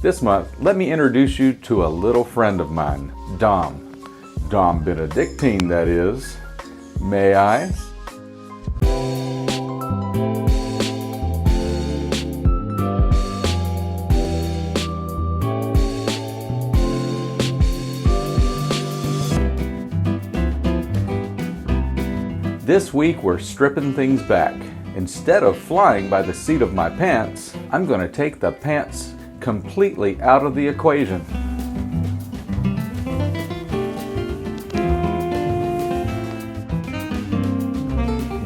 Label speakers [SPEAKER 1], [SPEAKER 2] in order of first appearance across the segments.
[SPEAKER 1] This month, let me introduce you to a little friend of mine, D.O.M. D.O.M. Benedictine, that is. May I? This week we're stripping things back. Instead of flying by the seat of my pants, I'm going to take the pants completely out of the equation.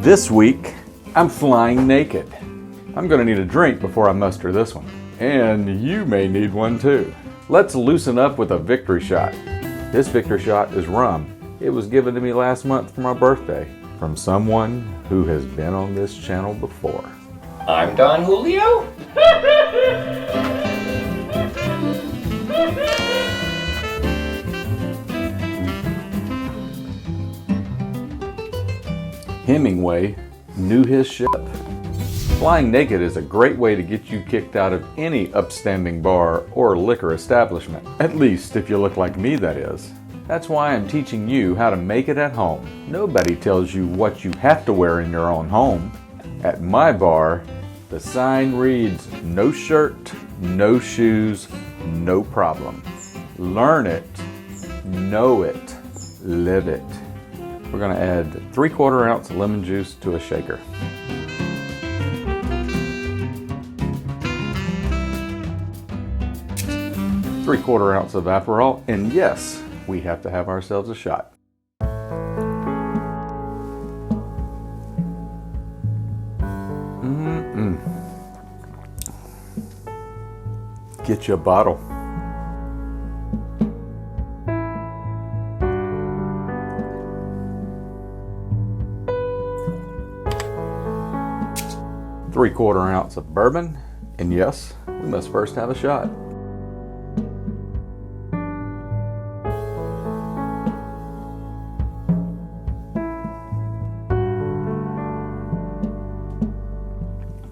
[SPEAKER 1] This week, I'm flying naked. I'm going to need a drink before I muster this one. And you may need one too. Let's loosen up with a victory shot. This victory shot is rum. It was given to me last month for my birthday from someone who has been on this channel before.
[SPEAKER 2] I'm Don Julio.
[SPEAKER 1] Hemingway knew his ship. Flying naked is a great way to get you kicked out of any upstanding bar or liquor establishment. At least if you look like me, that is. That's why I'm teaching you how to make it at home. Nobody tells you what you have to wear in your own home. At my bar, the sign reads, no shirt, no shoes, no problem. Learn it, know it, live it. We're going to add 3/4 ounce lemon juice to a shaker. Three-quarter ounce of Aperol, and yes, we have to have ourselves a shot. Get you a bottle. Three-quarter ounce of bourbon, and yes, we must first have a shot.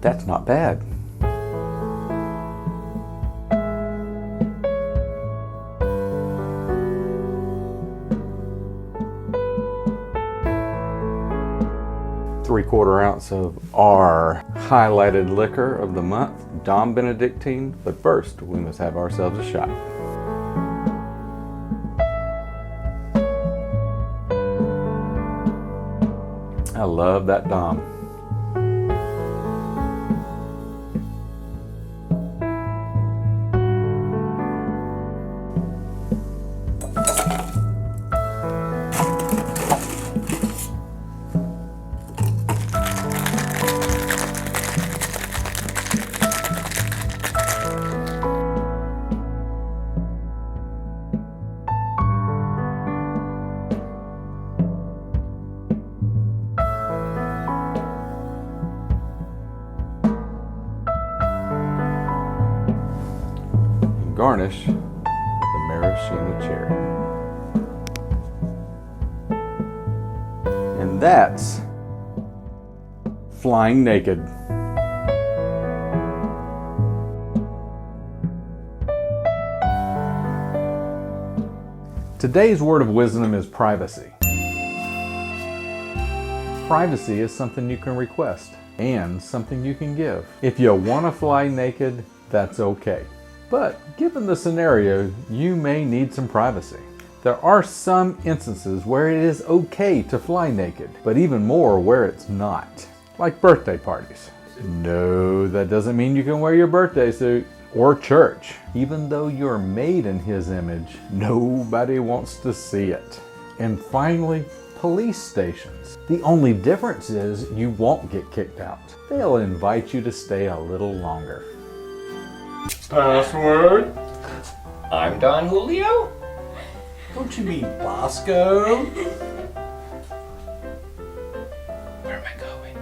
[SPEAKER 1] That's not bad. Three-quarter ounce of our highlighted liquor of the month, D.O.M. Benedictine. But first, we must have ourselves a shot. I love that D.O.M. Garnish with the Maraschino cherry. And that's flying naked. Today's word of wisdom is privacy. Privacy is something you can request and something you can give. If you want to fly naked, that's okay. But given the scenario, you may need some privacy. There are some instances where it is okay to fly naked, but even more where it's not, like birthday parties. No, that doesn't mean you can wear your birthday suit. Or church. Even though you're made in His image, nobody wants to see it. And finally, police stations. The only difference is you won't get kicked out. They'll invite you to stay a little longer.
[SPEAKER 2] Password? I'm Don Julio.
[SPEAKER 3] Don't you mean Bosco?
[SPEAKER 2] Where am I going?